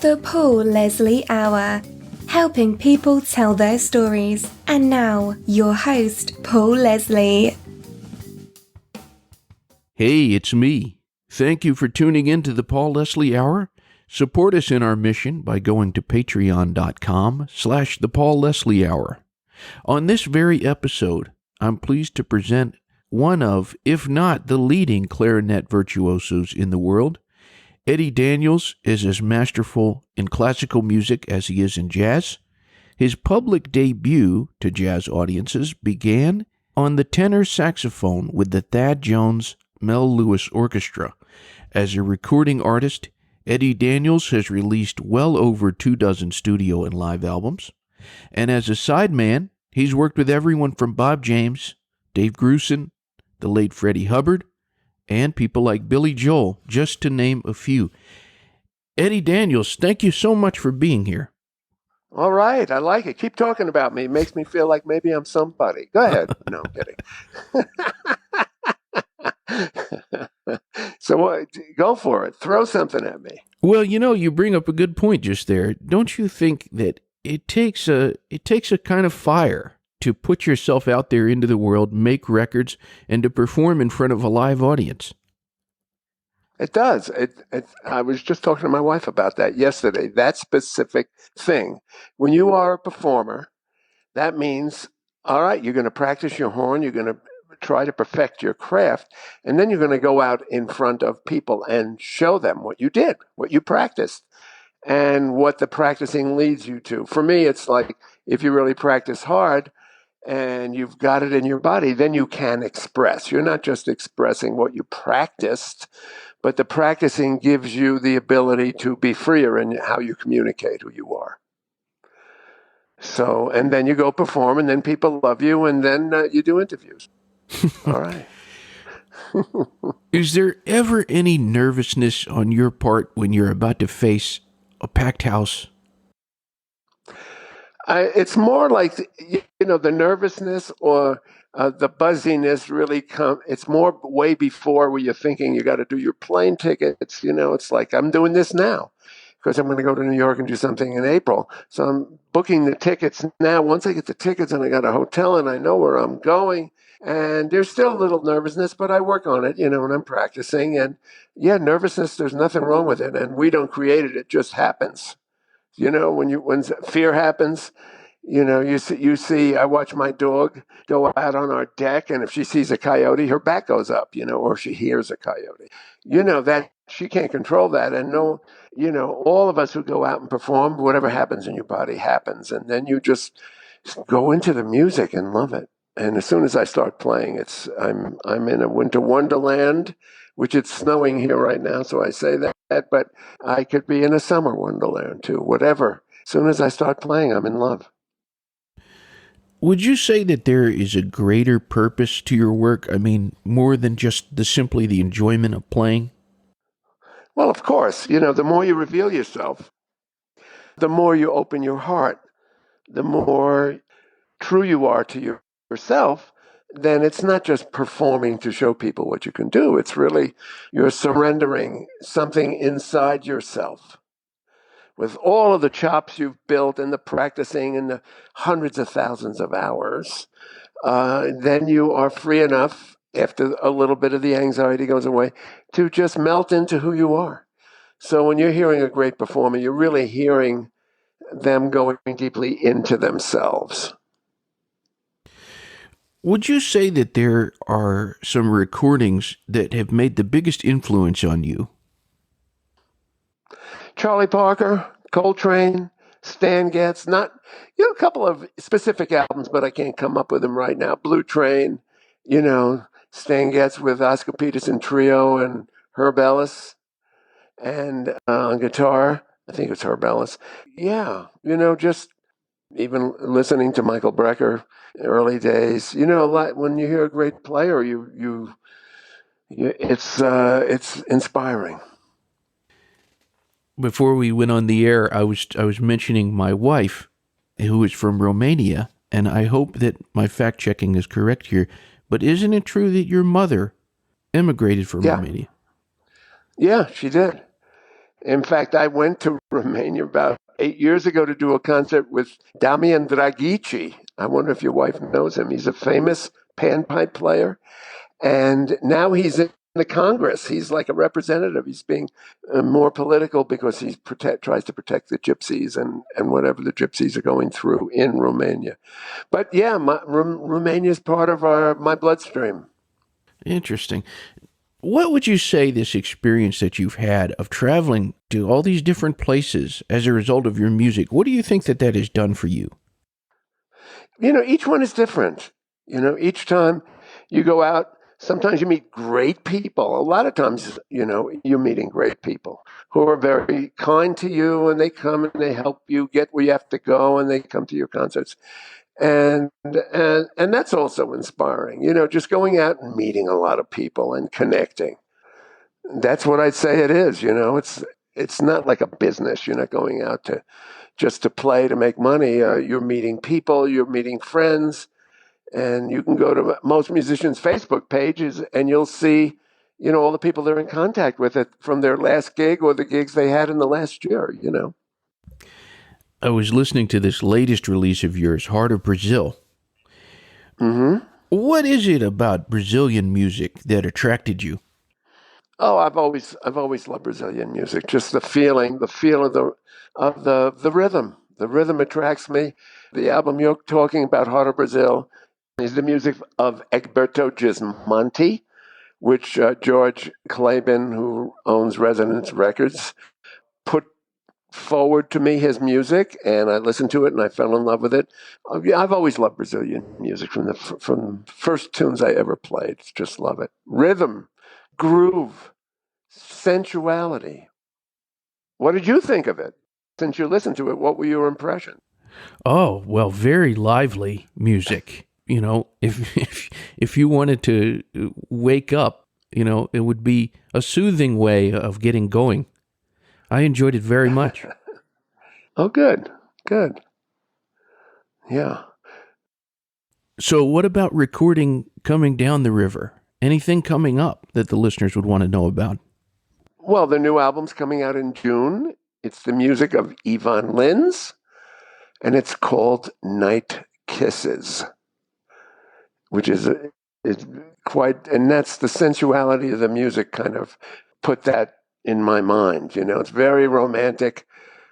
The Paul Leslie Hour, helping people tell their stories. And now, your host, Paul Leslie. Hey, it's me. Thank you for tuning in to the Paul Leslie Hour. Support us in our mission by going to patreon.com/the Paul Leslie Hour. On this very episode, I'm pleased to present one of, if not the leading clarinet virtuosos in the world. Eddie Daniels is as masterful in classical music as he is in jazz. His public debut to jazz audiences began on the tenor saxophone with the Thad Jones-Mel Lewis Orchestra. As a recording artist, Eddie Daniels has released well over 24 studio and live albums. And as a sideman, he's worked with everyone from Bob James, Dave Grusin, the late Freddie Hubbard, and people like Billy Joel, just to name a few. Eddie Daniels, thank you so much for being here. All right, I like it. Keep talking about me. It makes me feel like maybe I'm somebody. Go ahead. No, I'm kidding. So go for it. Throw something at me. Well, you bring up a good point just there. Don't you think that it takes a kind of fire to put yourself out there into the world, make records, and to perform in front of a live audience? It does. I was just talking to my wife about that yesterday. That specific thing. When you are a performer, that means, all right, you're going to practice your horn, you're going to try to perfect your craft, and then you're going to go out in front of people and show them what you did, what you practiced, and what the practicing leads you to. For me, it's like if you really practice hard, and you've got it in your body, then you can express. You're not just expressing what you practiced, but the practicing gives you the ability to be freer in how you communicate who you are. So, and then you go perform, and then people love you, and then you do interviews. All right. Is there ever any nervousness on your part when you're about to face a packed house? It's more like, the nervousness or the buzziness really it's more way before where you're thinking you got to do your plane tickets. It's like I'm doing this now because I'm going to go to New York and do something in April. So I'm booking the tickets now. Once I get the tickets and I got a hotel and I know where I'm going, and there's still a little nervousness, but I work on it, and I'm practicing. And yeah, nervousness, there's nothing wrong with it. And we don't create it. It just happens. When fear happens, you see, I watch my dog go out on our deck, and if she sees a coyote, her back goes up, or she hears a coyote, that she can't control that. And all of us who go out and perform, whatever happens in your body happens. And then you just go into the music and love it. And as soon as I start playing, I'm in a winter wonderland, which it's snowing here right now, so I say that, but I could be in a summer wonderland too, whatever. As soon as I start playing, I'm in love. Would you say that there is a greater purpose to your work? I mean, more than just simply the enjoyment of playing? Well, of course, the more you reveal yourself, the more you open your heart, the more true you are to yourself, then it's not just performing to show people what you can do. It's really you're surrendering something inside yourself. With all of the chops you've built and the practicing and the hundreds of thousands of hours, then you are free enough, after a little bit of the anxiety goes away, to just melt into who you are. So when you're hearing a great performer, you're really hearing them going deeply into themselves. Would you say that there are some recordings that have made the biggest influence on you? Charlie Parker, Coltrane, Stan Getz, a couple of specific albums, but I can't come up with them right now. Blue Train, Stan Getz with Oscar Peterson Trio and Herb Ellis, and on guitar, I think it's Herb Ellis. Yeah, just even listening to Michael Brecker, early days. A lot when you hear a great player, it's inspiring. Before we went on the air, I was mentioning my wife, who is from Romania, and I hope that my fact checking is correct here. But isn't it true that your mother emigrated from Romania? Yeah, she did. In fact, I went to Romania about 8 years ago to do a concert with Damian Draghici. I wonder if your wife knows him. He's a famous panpipe player. And now he's in the Congress. He's like a representative. He's being more political because he tries to protect the gypsies and whatever the gypsies are going through in Romania. But yeah, Romania is part of my bloodstream. Interesting. What would you say this experience that you've had of traveling to all these different places as a result of your music, what do you think that has done for you? Each one is different. Each time you go out, sometimes you meet great people. A lot of times, you're meeting great people who are very kind to you, and they come and they help you get where you have to go, and they come to your concerts. And that's also inspiring. Just going out and meeting a lot of people and connecting. That's what I'd say it is. It's not like a business. You're not going out to just to play to make money. You're meeting people, you're meeting friends, and you can go to most musicians' Facebook pages and you'll see, all the people they're in contact with it from their last gig or the gigs they had in the last year. I was listening to this latest release of yours, Heart of Brazil. Mm-hmm. What is it about Brazilian music that attracted you? Oh, I've always loved Brazilian music. Just the feel of the rhythm. The rhythm attracts me. The album you're talking about, Heart of Brazil, is the music of Egberto Gismonti, which George Claben, who owns Resonance Records, put forward to me his music, and I listened to it and I fell in love with it. I've always loved Brazilian music from the first tunes I ever played. Just love it. Rhythm, groove, sensuality. What did you think of it? Since you listened to it, what were your impressions? Oh, well, very lively music. If you wanted to wake up, it would be a soothing way of getting going. I enjoyed it very much. Oh, good. Yeah. So what about recording Coming Down the River? Anything coming up that the listeners would want to know about? Well, the new album's coming out in June. It's the music of Ivan Lins, and it's called Night Kisses, which is quite, and that's the sensuality of the music kind of put that in my mind. It's very romantic.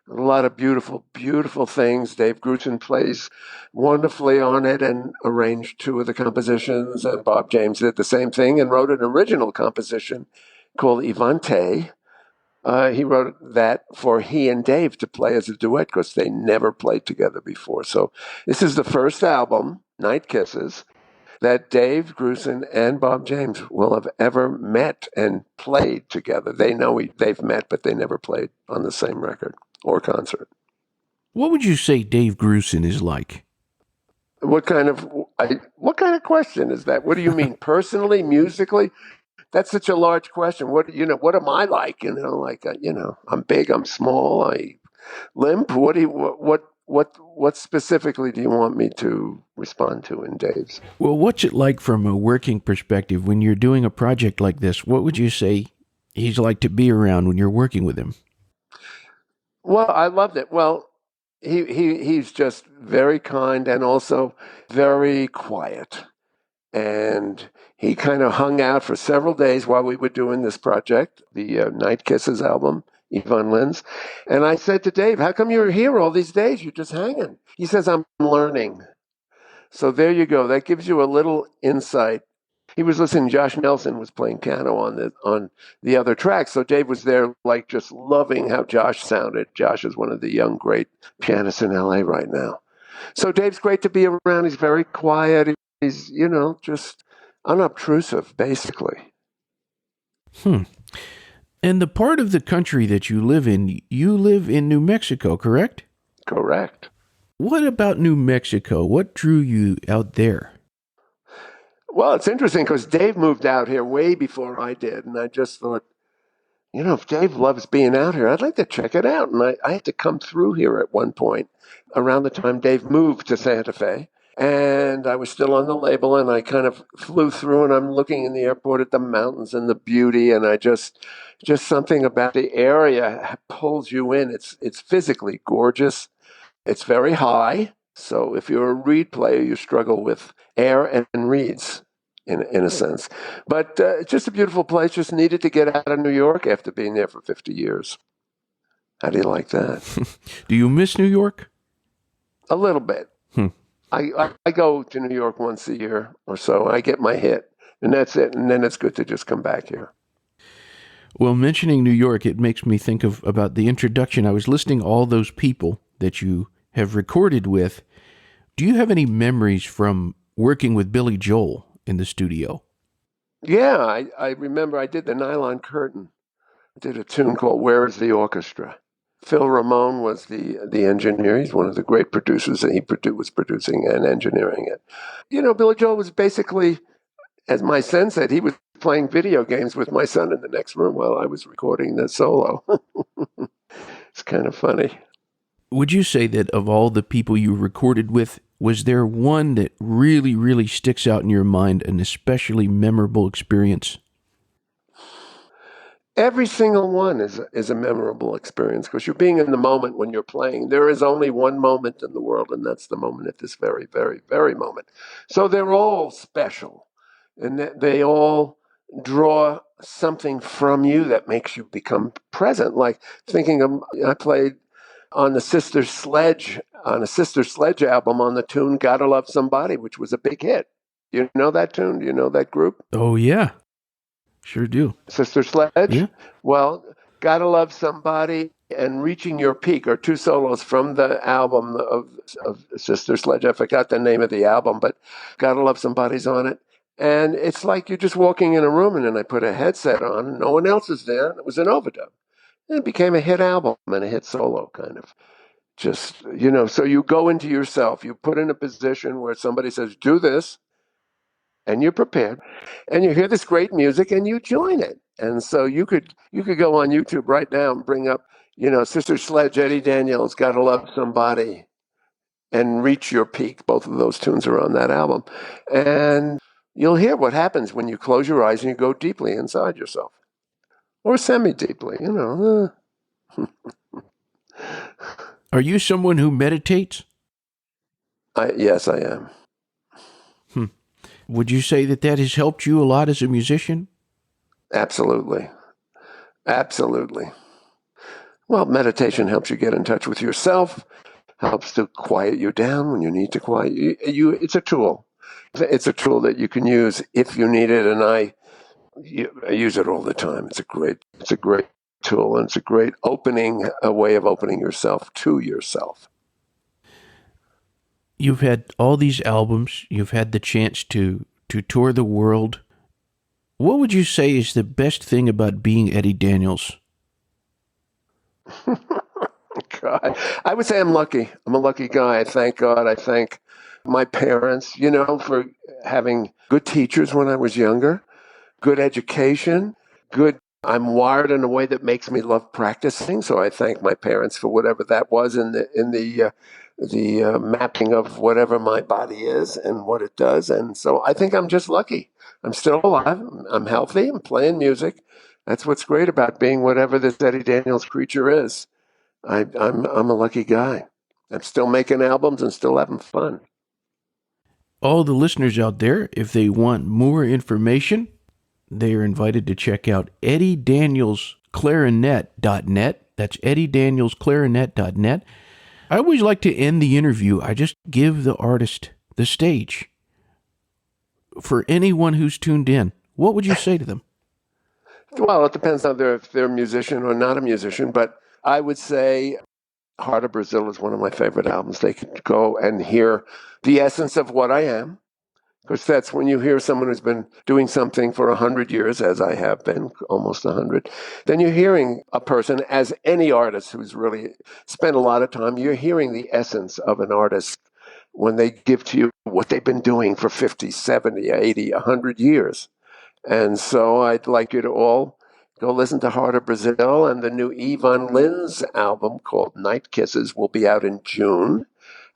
A lot of beautiful, beautiful things. Dave Grusin plays wonderfully on it and arranged two of the compositions. And Bob James did the same thing and wrote an original composition called Ivante. He wrote that for he and Dave to play as a duet because they never played together before. So this is the first album, Night Kisses, that Dave Grusin and Bob James will have ever met and played together. They know they've met, but they never played on the same record or concert. What would you say Dave Grusin is like? What kind of question is that? What do you mean, personally, musically? That's such a large question. What am I like? I'm big, I'm small, I limp. What specifically do you want me to respond to in Dave's? Well, what's it like from a working perspective when you're doing a project like this? What would you say he's like to be around when you're working with him? Well, I loved it. Well, he's just very kind and also very quiet. And he kind of hung out for several days while we were doing this project, the Night Kisses album, Ivan Lins. And I said to Dave, how come you're here all these days? You're just hanging. He says, I'm learning. So there you go. That gives you a little insight. He was listening. Josh Nelson was playing piano on the other track. So Dave was there, like just loving how Josh sounded. Josh is one of the young, great pianists in LA right now. So Dave's great to be around. He's very quiet. He's, just unobtrusive, basically. And the part of the country that you live in New Mexico, correct? Correct. What about New Mexico? What drew you out there? Well, it's interesting because Dave moved out here way before I did. And I just thought, if Dave loves being out here, I'd like to check it out. And I had to come through here at one point around the time Dave moved to Santa Fe. And I was still on the label, and I kind of flew through, and I'm looking in the airport at the mountains and the beauty, and I just something about the area pulls you in. It's physically gorgeous. It's very high, so if you're a reed player, you struggle with air and reeds in a sense. But it's just a beautiful place. Just needed to get out of New York after being there for 50 years. How do you like that? Do you miss New York? A little bit. I go to New York once a year or so. I get my hit, and that's it. And then it's good to just come back here. Well, mentioning New York, it makes me think about the introduction. I was listing all those people that you have recorded with. Do you have any memories from working with Billy Joel in the studio? Yeah, I remember I did the Nylon Curtain. I did a tune called Where is the Orchestra? Phil Ramone was the engineer. He's one of the great producers, and he was producing and engineering it. You know, Billy Joel was basically, as my son said, he was playing video games with my son in the next room while I was recording the solo. It's kind of funny. Would you say that of all the people you recorded with, was there one that really, really sticks out in your mind, an especially memorable experience? Every single one is a memorable experience because you're being in the moment when you're playing. There is only one moment in the world, and that's the moment at this very, very, very moment. So they're all special, and they all draw something from you that makes you become present. Like thinking of, I played on a Sister Sledge album on the tune "Gotta Love Somebody," which was a big hit. You know that tune? Do you know that group? Oh, yeah. Sure do. Sister Sledge? Yeah. Well, Gotta Love Somebody and Reaching Your Peak are two solos from the album of Sister Sledge. I forgot the name of the album, but Gotta Love Somebody's on it. And it's like you're just walking in a room, and then I put a headset on, and no one else is there, and it was an overdub. And it became a hit album and a hit solo, kind of. Just, so you go into yourself, you put in a position where somebody says, do this, and you're prepared, and you hear this great music, and you join it. And so you could go on YouTube right now and bring up, Sister Sledge, Eddie Daniels, Gotta Love Somebody, and Reach Your Peak. Both of those tunes are on that album. And you'll hear what happens when you close your eyes and you go deeply inside yourself. Or semi-deeply, Are you someone who meditates? Yes, I am. Would you say that has helped you a lot as a musician? Absolutely. Absolutely. Well, meditation helps you get in touch with yourself, helps to quiet you down when you need to quiet you. It's a tool. It's a tool that you can use if you need it, and I use it all the time. It's a great tool, and it's a great a way of opening yourself to yourself. You've had all these albums. You've had the chance to tour the world. What would you say is the best thing about being Eddie Daniels? God, I would say I'm lucky. I'm a lucky guy. I thank God. I thank my parents, for having good teachers when I was younger, good education, I'm wired in a way that makes me love practicing. So I thank my parents for whatever that was in the mapping of whatever my body is and what it does. And so I think I'm just lucky. I'm still alive. I'm healthy. I'm playing music. That's what's great about being whatever this Eddie Daniels creature is. I'm a lucky guy. I'm still making albums and still having fun. All the listeners out there, if they want more information, they are invited to check out EddieDanielsClarinet.net. That's EddieDanielsClarinet.net. I always like to end the interview. I just give the artist the stage. For anyone who's tuned in, what would you say to them? Well, it depends on if they're a musician or not a musician, but I would say Heart of Brazil is one of my favorite albums. They could go and hear the essence of what I am. Because that's when you hear someone who's been doing something for 100 years, as I have been, almost 100, then you're hearing a person, as any artist who's really spent a lot of time, you're hearing the essence of an artist when they give to you what they've been doing for 50, 70, 80, 100 years. And so I'd like you to all go listen to Heart of Brazil, and the new Yvonne Lynn's album called Night Kisses will be out in June.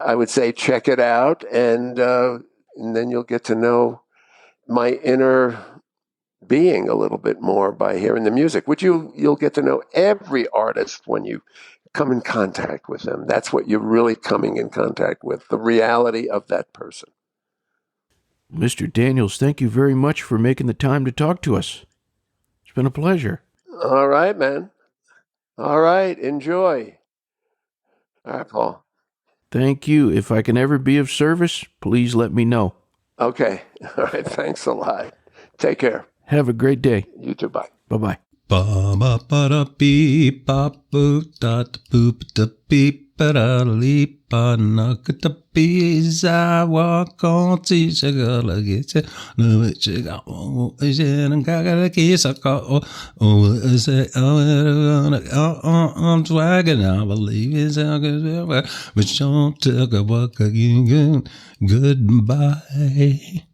I would say check it out, and then you'll get to know my inner being a little bit more by hearing the music, which you'll get to know every artist when you come in contact with them. That's what you're really coming in contact with, the reality of that person. Mr. Daniels, thank you very much for making the time to talk to us. It's been a pleasure. All right, man. All right, enjoy. All right, Paul. Thank you. If I can ever be of service, please let me know. Okay. All right, thanks a lot. Take care. Have a great day. You too, bye. Bye-bye. Ba ba ba da beep ba boop da boop da beep ba da leap ba knock da bees. I walk on teach a girl a get it. No, it's a got one is in and got a kiss. I got oh, is it? I'm swagging. I believe it's a good, but don't talk about again. Goodbye.